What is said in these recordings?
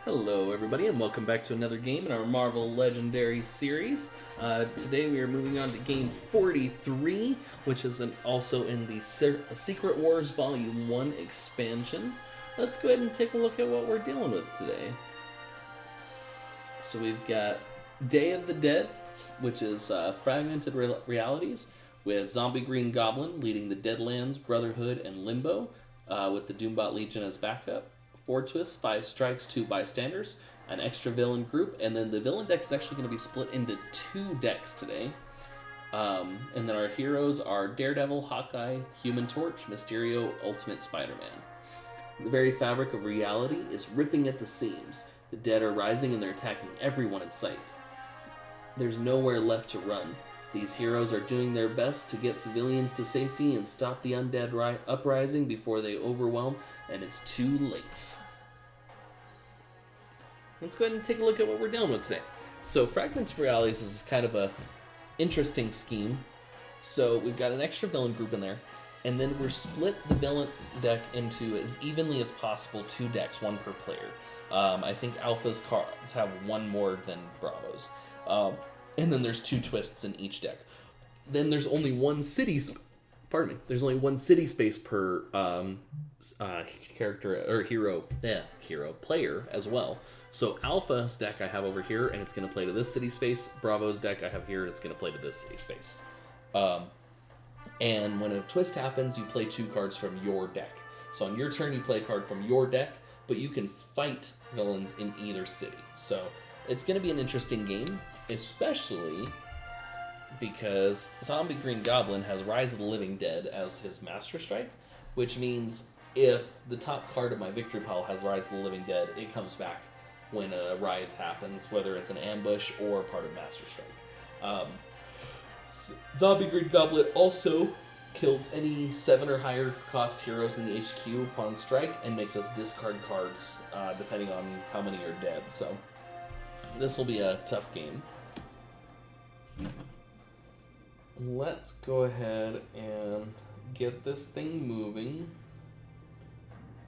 Hello everybody and welcome back to another game in our Marvel Legendary series. Today we are moving on to game 43, which is also in the Secret Wars Volume 1 expansion. Let's go ahead and take a look at what we're dealing with today. So we've got Day of the Dead, which is Fragmented Realities, with Zombie Green Goblin leading the Deadlands, Brotherhood, and Limbo, with the Doombot Legion as backup. 4 twists, 5 strikes, 2 bystanders, an extra villain group, and then the villain deck is actually going to be split into 2 decks today. And then our heroes are Daredevil, Hawkeye, Human Torch, Mysterio, Ultimate Spider-Man. The very fabric of reality is ripping at the seams. The dead are rising and they're attacking everyone in sight. There's nowhere left to run. These heroes are doing their best to get civilians to safety and stop the undead uprising before they overwhelm, and it's too late. Let's go ahead and take a look at what we're dealing with today. So Fragmented Realities is kind of a interesting scheme. So we've got an extra villain group in there, and then we're split the villain deck into as evenly as possible 2 decks, 1 per player. I think Alpha's cards have 1 more than Bravo's. And then there's 2 twists in each deck. Then there's only one city. There's only 1 city space per character or hero player as well. So Alpha's deck I have over here, and it's going to play to this city space. Bravo's deck I have here, and it's going to play to this city space. And when a twist happens, you play 2 cards from your deck. So on your turn, you play a card from your deck, but you can fight villains in either city. So it's going to be an interesting game, especially because Zombie Green Goblin has Rise of the Living Dead as his Master Strike, which means if the top card of my victory pile has Rise of the Living Dead, it comes back when a rise happens, whether it's an ambush or part of Master Strike. Zombie Green Goblin also kills any 7 or higher cost heroes in the HQ upon strike and makes us discard cards depending on how many are dead. So this will be a tough game. Let's go ahead and get this thing moving.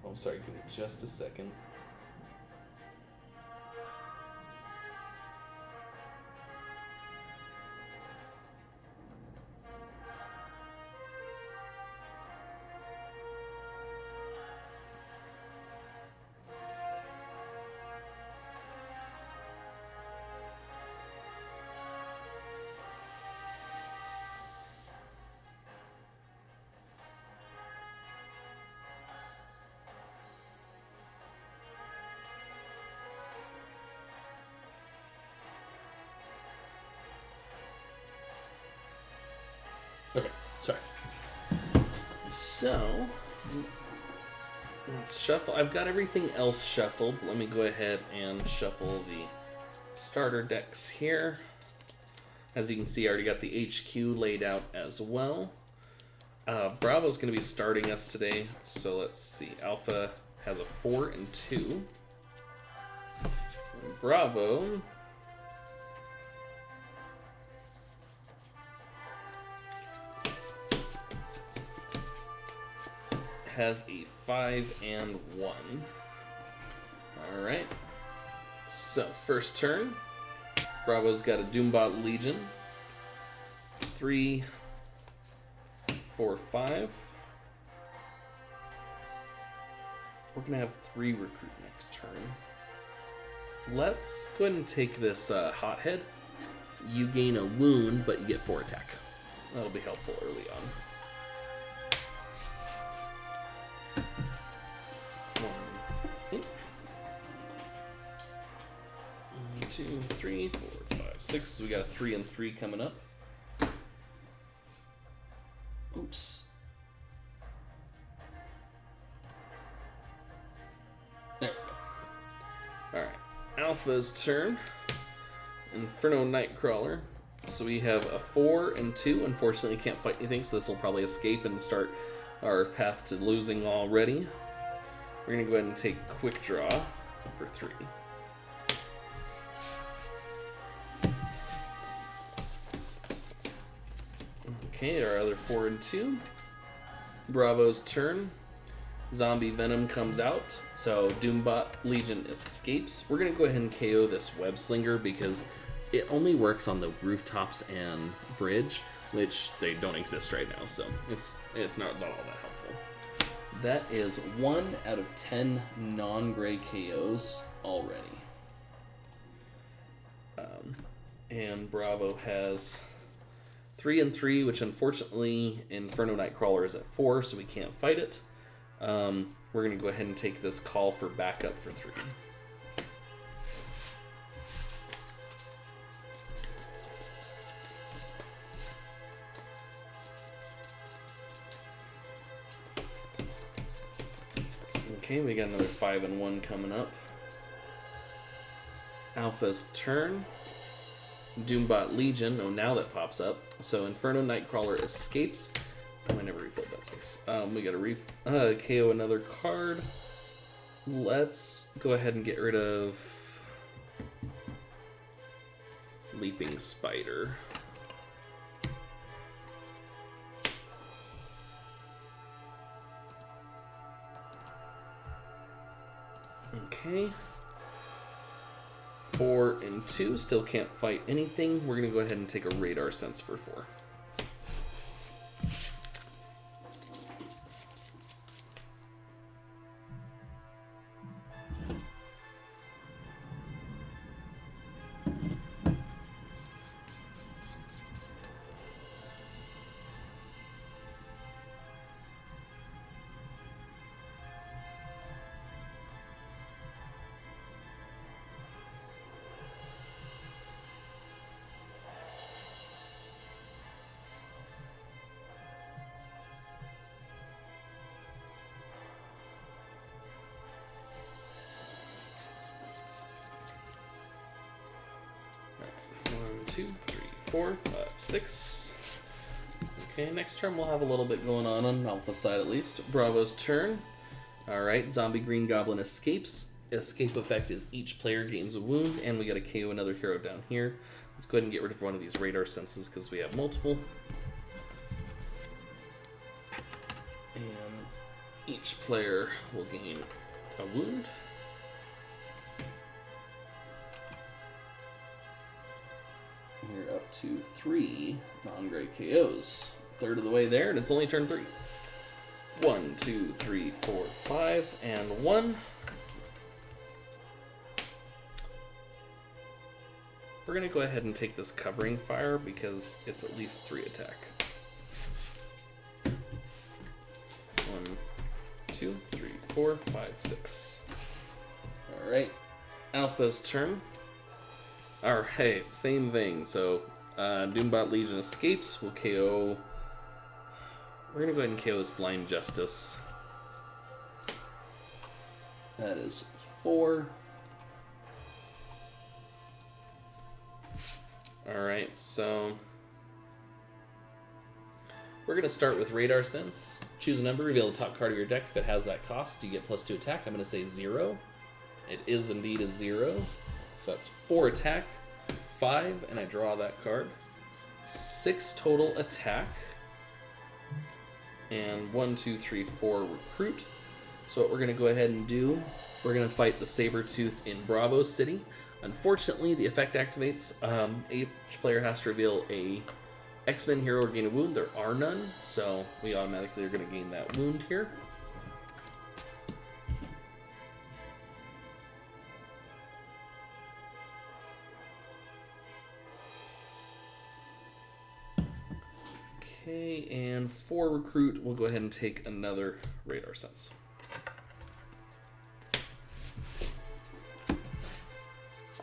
Oh, sorry, give me just a second. Okay, sorry. So, let's shuffle. I've got everything else shuffled. Let me go ahead and shuffle the starter decks here. As you can see, I already got the HQ laid out as well. Bravo's going to be starting us today. So let's see. Alpha has a 4 and 2. Bravo has a 5 and 1. Alright. So, first turn. Bravo's got a Doombot Legion. 3, 4, 5. We're going to have 3 recruit next turn. Let's go ahead and take this Hothead. You gain a wound, but you get 4 attack. That'll be helpful early on. 1, 2, 3, 4, 5, 6. So we got a 3 and 3 coming up. Oops. There we go. Alright. Alpha's turn. Inferno Nightcrawler. So we have a 4 and 2. Unfortunately, can't fight anything, so this will probably escape and start our path to losing already. We're going to go ahead and take Quick Draw for 3. Okay, our other 4 and 2. Bravo's turn. Zombie Venom comes out, so Doombot Legion escapes. We're going to go ahead and KO this Web Slinger because it only works on the rooftops and bridge, which they don't exist right now, so it's not all that helpful. That is 1 out of 10 non-gray KOs already. And Bravo has 3 and 3, which unfortunately Inferno Nightcrawler is at 4, so we can't fight it. We're going to go ahead and take this call for backup for 3. Okay, we got another 5 and 1 coming up. Alpha's turn. Doombot Legion. Oh, now that pops up. So Inferno Nightcrawler escapes. Oh, I never refilled that space. We got to KO another card. Let's go ahead and get rid of Leaping Spider. Okay. 4 and 2, still can't fight anything. We're going to go ahead and take a Radar Sense for 4. Two, three, 4, 5, 6. Okay, next turn we'll have a little bit going on Alpha's side at least. Bravo's turn. Alright, Zombie Green Goblin escapes. Escape effect is each player gains a wound, and we gotta KO another hero down here. Let's go ahead and get rid of one of these Radar Senses because we have multiple. And each player will gain a wound. We're up to 3 non-gray KOs. Third of the way there, and it's only turn 3. 1, 2, 3, 4, 5, and 1. We're going to go ahead and take this Covering Fire because it's at least 3 attack. 1, 2, 3, 4, 5, 6. Alright, Alpha's turn. Alright, same thing. So, Doombot Legion escapes. We'll KO. We're going to go ahead and KO this Blind Justice. That is 4. Alright, so we're going to start with Radar Sense. Choose a number, reveal the top card of your deck. If it has that cost, you get +2 attack. I'm going to say 0. It is indeed a 0. So that's 4 attack, 5, and I draw that card. 6 total attack, and 1, 2, 3, 4 recruit. So what we're going to go ahead and do, we're going to fight the Sabretooth in Bravo City. Unfortunately, the effect activates. Each player has to reveal a X-Men hero or gain a wound. There are none, so we automatically are going to gain that wound here. Okay, and for recruit, we'll go ahead and take another Radar Sense.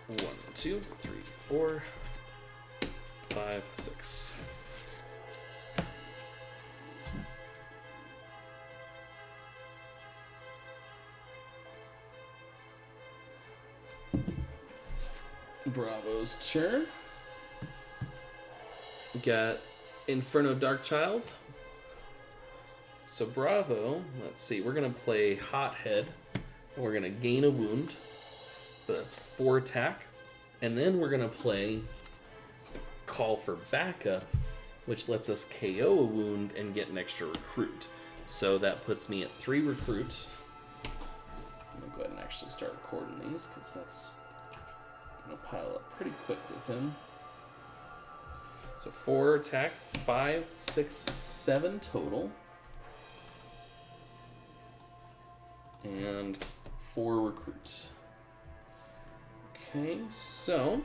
1, 2, 3, 4, 5, 6. Bravo's turn. We got Inferno Darkchild. So Bravo, let's see, we're going to play Hothead. We're going to gain a wound. But that's 4 attack. And then we're going to play Call for Backup, which lets us KO a wound and get an extra recruit. So that puts me at 3 recruits. I'm going to go ahead and actually start recording these because that's going to pile up pretty quick with him. So 4 attack, 5, 6, 7 total. And 4 recruits. Okay, so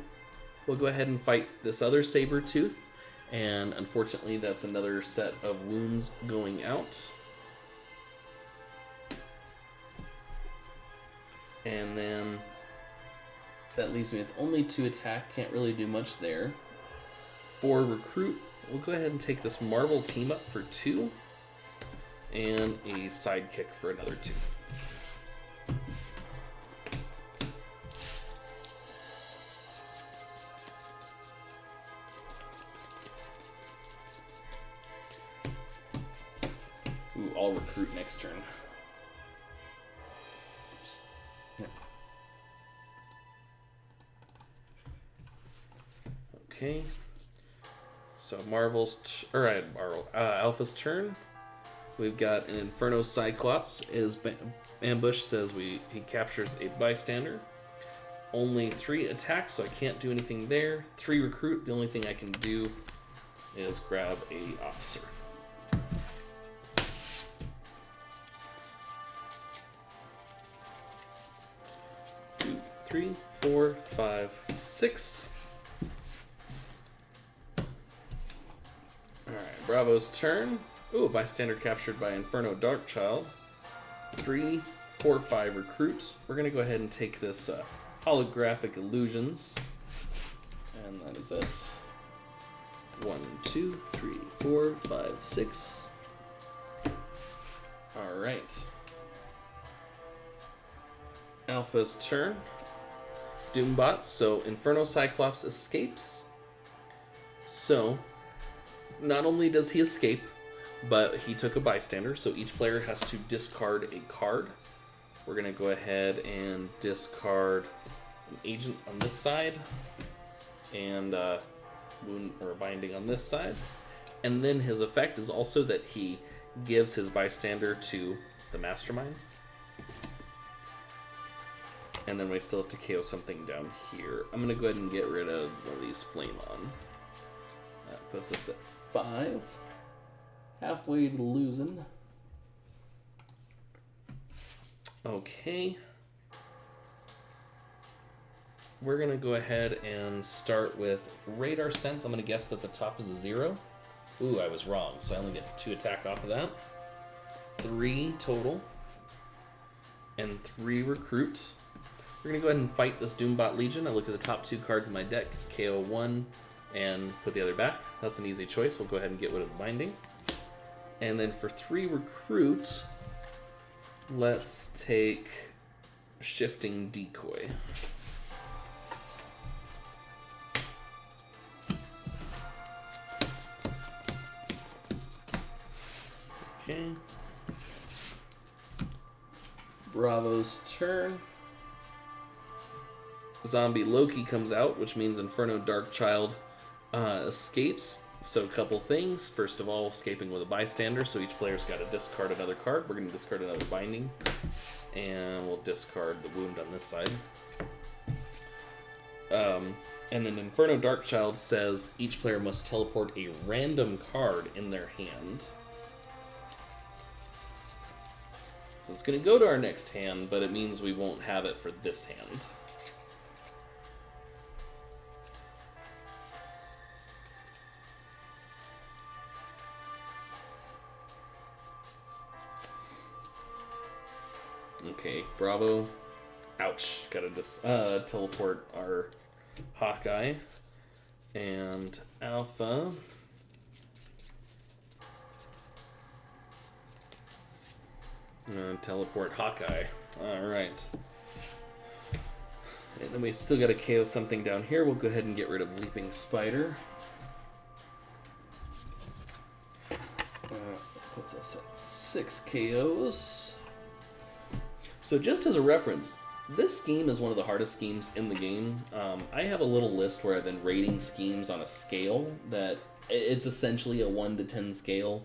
we'll go ahead and fight this other saber-tooth. And unfortunately, that's another set of wounds going out. And then that leaves me with only 2 attack. Can't really do much there. 4 recruit. We'll go ahead and take this Marvel team up for 2. And a sidekick for another 2. Ooh, I'll recruit next turn. Oops. Yeah. Okay. So Alpha's turn. We've got an Inferno Cyclops. His ambush says he captures a bystander. Only 3 attacks, so I can't do anything there. 3 recruit. The only thing I can do is grab a officer. 3, 4, 5, 6. Alright, Bravo's turn. Ooh, a bystander captured by Inferno Darkchild. 3, 4, 5 recruits. We're going to go ahead and take this holographic illusions. And that is it. 1, 2, 3, 4, 5, 6. Alright. Alpha's turn. Doombot, so Inferno Cyclops escapes. So, not only does he escape, but he took a bystander, so each player has to discard a card. We're going to go ahead and discard an agent on this side, and wound or binding on this side. And then his effect is also that he gives his bystander to the Mastermind. And then we still have to KO something down here. I'm going to go ahead and get rid of one of these Flame On. That puts us at 5. Halfway to losing. Okay. We're going to go ahead and start with Radar Sense. I'm going to guess that the top is a 0. Ooh, I was wrong. So I only get 2 attack off of that. 3 total. And 3 recruits. We're going to go ahead and fight this Doombot Legion. I look at the top 2 cards in my deck, KO 1, and put the other back. That's an easy choice. We'll go ahead and get rid of the binding. And then for 3 recruit, let's take Shifting Decoy. Okay. Bravo's turn. Zombie Loki comes out, which means Inferno Darkchild escapes. So a couple things. First of all, escaping with a bystander, so each player's got to discard another card. We're going to discard another binding, and we'll discard the wound on this side. And then Inferno Darkchild says each player must teleport a random card in their hand. So it's going to go to our next hand, but it means we won't have it for this hand. Okay, Bravo. Ouch. Gotta just teleport our Hawkeye. And Alpha. Teleport Hawkeye. Alright. And then we still gotta KO something down here. We'll go ahead and get rid of Leaping Spider. Puts us at 6 KOs. So just as a reference, this scheme is one of the hardest schemes in the game. I have a little list where I've been rating schemes on a scale that it's essentially a 1 to 10 scale.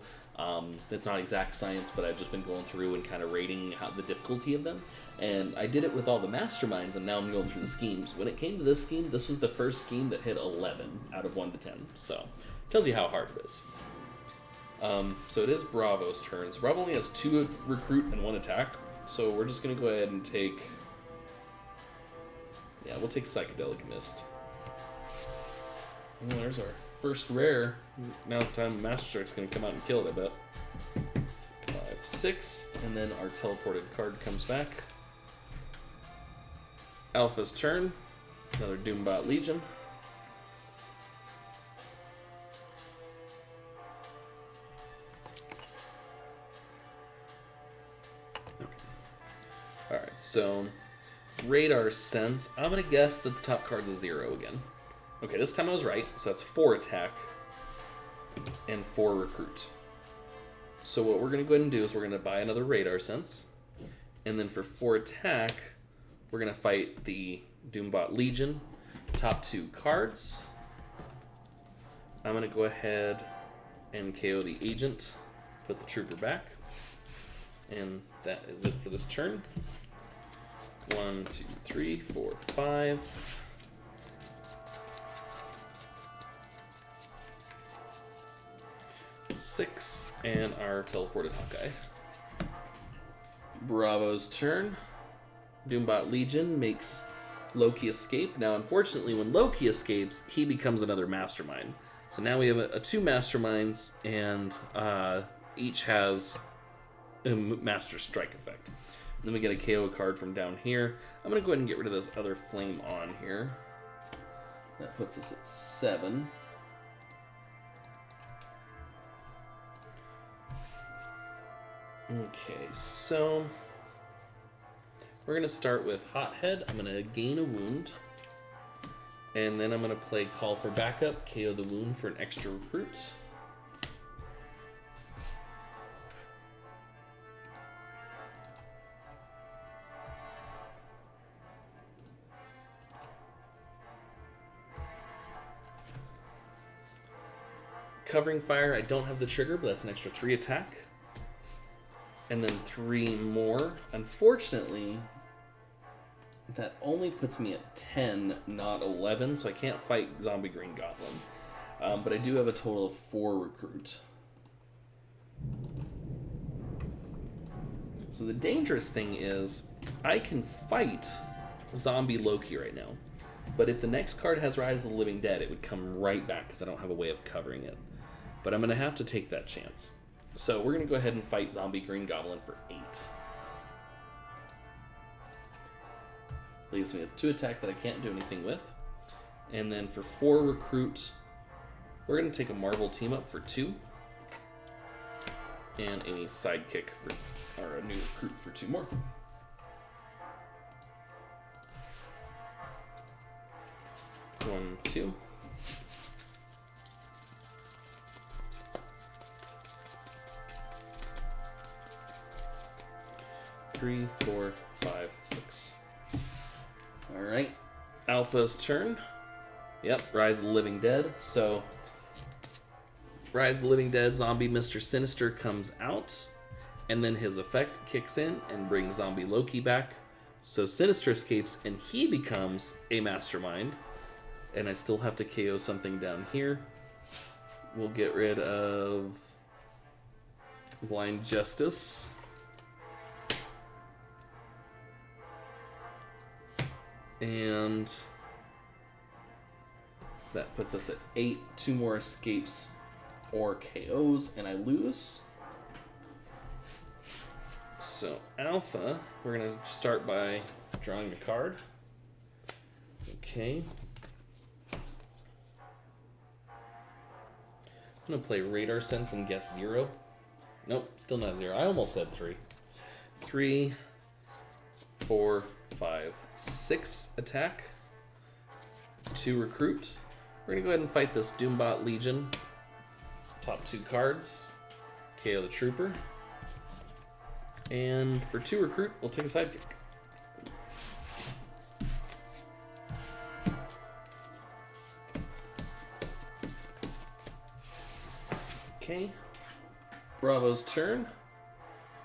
It's not exact science, but I've just been going through and kind of rating the difficulty of them. And I did it with all the masterminds, and now I'm going through the schemes. When it came to this scheme, this was the first scheme that hit 11 out of 1 to 10. So, it tells you how hard it is. So it is Bravo's turn. So Bravo only has 2 recruit and 1 attack. So we're just going to go ahead and take... Yeah, we'll take Psychedelic Mist. Oh, there's our first rare. Now's the time Master Strike's going to come out and kill it, I bet. 5, 6, and then our teleported card comes back. Alpha's turn. Another Doombot Legion. Alright, so Radar Sense. I'm going to guess that the top card's a 0 again. Okay, this time I was right, so that's 4 attack and 4 recruit. So what we're going to go ahead and do is we're going to buy another Radar Sense, and then for 4 attack, we're going to fight the Doombot Legion. Top 2 cards. I'm going to go ahead and KO the Agent, put the Trooper back, and that is it for this turn. 1, 2, 3, 4, 5. Six, and our teleported Hawkeye. Bravo's turn. Doombot Legion makes Loki escape. Now, unfortunately, when Loki escapes, he becomes another Mastermind. So now we have a 2 Masterminds, and each has a Master Strike effect. And then we get a KO card from down here. I'm going to go ahead and get rid of this other flame on here. That puts us at 7. Okay, so we're going to start with Hothead. I'm going to gain a wound. And then I'm going to play Call for Backup, KO the wound for an extra recruit. Covering Fire, I don't have the trigger, but that's an extra 3 attack. And then 3 more. Unfortunately, that only puts me at 10, not 11, so I can't fight Zombie Green Goblin. But I do have a total of 4 recruit. So the dangerous thing is, I can fight Zombie Loki right now. But if the next card has Rise of the Living Dead, it would come right back because I don't have a way of covering it. But I'm going to have to take that chance. So we're going to go ahead and fight Zombie Green Goblin for 8. Leaves me with 2 attack that I can't do anything with. And then for 4 recruit, we're going to take a Marvel team up for 2. And a sidekick or a new recruit for 2 more. One, 2. Three, 4, 5, 6. All right, Alpha's turn. Yep, Rise of the Living Dead. So, Rise of the Living Dead, Zombie Mr. Sinister comes out, and then his effect kicks in and brings Zombie Loki back. So Sinister escapes, and he becomes a Mastermind. And I still have to KO something down here. We'll get rid of Blind Justice. And that puts us at 8. 2 more escapes or KOs, and I lose. So Alpha, we're going to start by drawing a card. Okay. I'm going to play Radar Sense and guess 0. Nope, still not 0. I almost said 3. 3, 4, 5, 6 attack. 2 recruit. We're going to go ahead and fight this Doombot Legion. Top 2 cards. KO the Trooper. And for 2 recruit, we'll take a sidekick. Okay. Bravo's turn.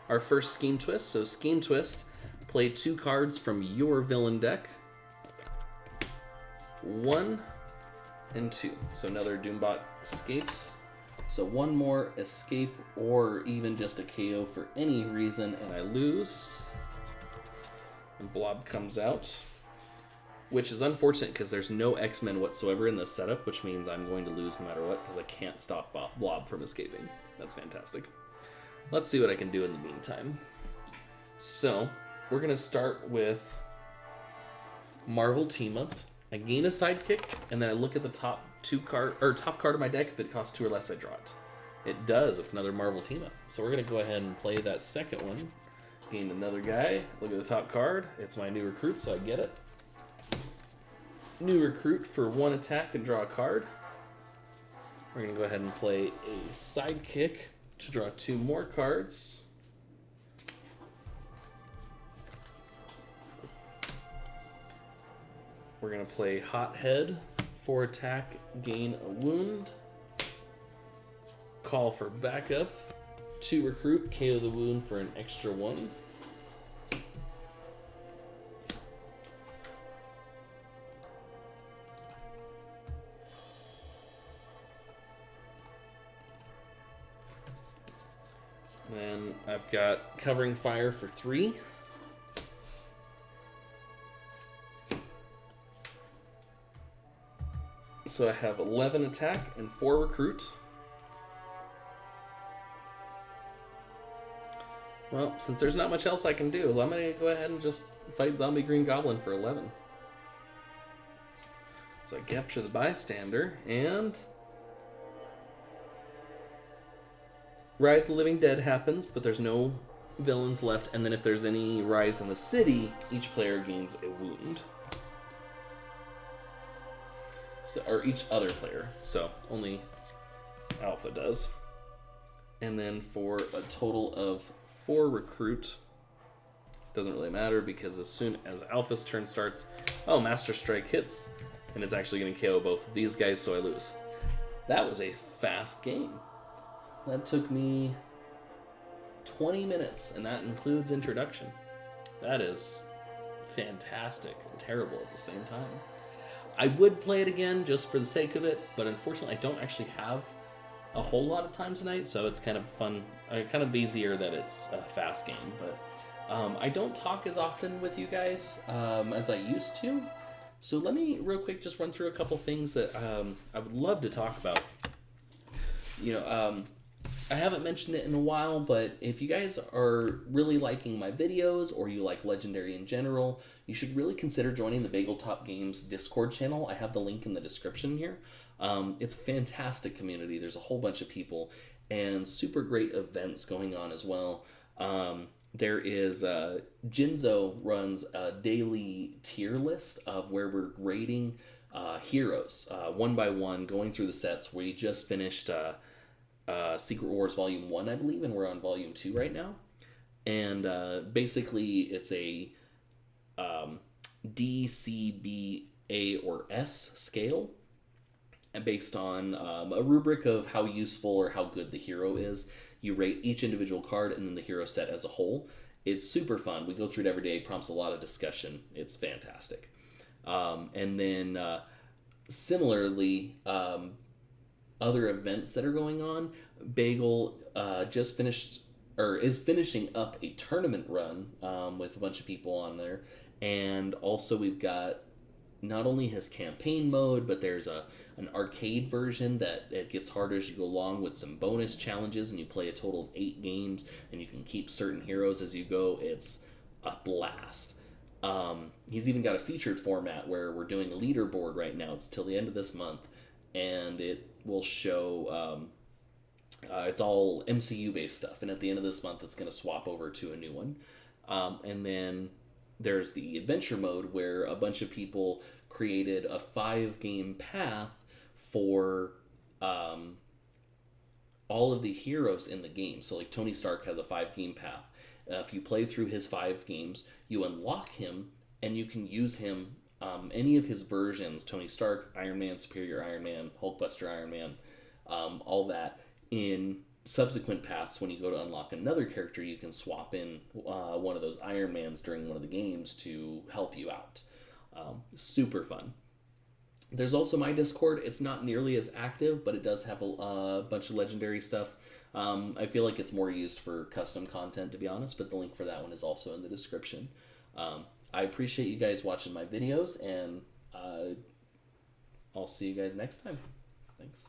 Our first Scheme Twist. So Scheme Twist, play 2 cards from your villain deck. 1 and 2. So another Doombot escapes. So 1 more escape or even just a KO for any reason, and I lose. And Blob comes out, which is unfortunate because there's no X-Men whatsoever in this setup, which means I'm going to lose no matter what because I can't stop Blob from escaping. That's fantastic. Let's see what I can do in the meantime. So we're going to start with Marvel Team Up. I gain a sidekick, and then I look at the top card of my deck. If it costs 2 or less, I draw it. It does. It's another Marvel Team Up. So we're going to go ahead and play that second one. Gain another guy. Look at the top card. It's my new recruit, so I get it. New recruit for 1 attack and draw a card. We're going to go ahead and play a sidekick to draw 2 more cards. We're going to play Hothead, 4 attack, gain a wound. Call for backup, 2 recruit, KO the wound for an extra 1. Then I've got Covering Fire for 3. So I have 11 attack and 4 recruit. Well, since there's not much else I can do, I'm going to go ahead and just fight Zombie Green Goblin for 11. So I capture the Bystander, and Rise of the Living Dead happens, but there's no villains left, and then if there's any Rise in the city, each player gains a wound. So, or each other player, so only Alpha does. And then for a total of 4 recruit, doesn't really matter because as soon as Alpha's turn starts, oh, Master Strike hits, and it's actually going to KO both of these guys, so I lose. That was a fast game. That took me 20 minutes, and that includes introduction. That is fantastic and terrible at the same time. I would play it again just for the sake of it, but unfortunately I don't actually have a whole lot of time tonight, so it's kind of fun, kind of easier that it's a fast game, but I don't talk as often with you guys as I used to, so let me real quick just run through a couple things that I would love to talk about. You know, I haven't mentioned it in a while, but if you guys are really liking my videos or you like Legendary in general, you should really consider joining the Bagel Top Games Discord channel. I have the link in the description here. It's a fantastic community. There's a whole bunch of people and super great events going on as well. There is Jinzo runs a daily tier list of where we're grading heroes one by one, going through the sets. We just finished Secret Wars Volume 1, I believe, and we're on Volume 2 right now. And basically, it's a D, C, B, A, or S scale based on a rubric of how useful or how good the hero is. You rate each individual card and then the hero set as a whole. It's super fun. We go through it every day. It prompts a lot of discussion. It's fantastic. And then similarly, other events that are going on. Bagel just finished, or is finishing up a tournament run with a bunch of people on there. And also we've got not only his campaign mode, but there's an arcade version that it gets harder as you go along with some bonus challenges, and you play a total of 8 games, and you can keep certain heroes as you go. It's a blast. He's even got a featured format where we're doing a leaderboard right now. It's till the end of this month, and it will show it's all MCU based stuff, and at the end of this month it's going to swap over to a new one. And then there's the adventure mode where a bunch of people created a 5-game path for all of the heroes in the game. So like Tony Stark has a 5-game path. If you play through his 5 games, you unlock him, and you can use him, any of his versions, Tony Stark, Iron Man, Superior Iron Man, Hulkbuster Iron Man, all that, in subsequent paths, when you go to unlock another character, you can swap in one of those Iron Mans during one of the games to help you out. Super fun. There's also my Discord. It's not nearly as active, but it does have a bunch of legendary stuff. I feel like it's more used for custom content, to be honest, but the link for that one is also in the description. I appreciate you guys watching my videos, and I'll see you guys next time. Thanks.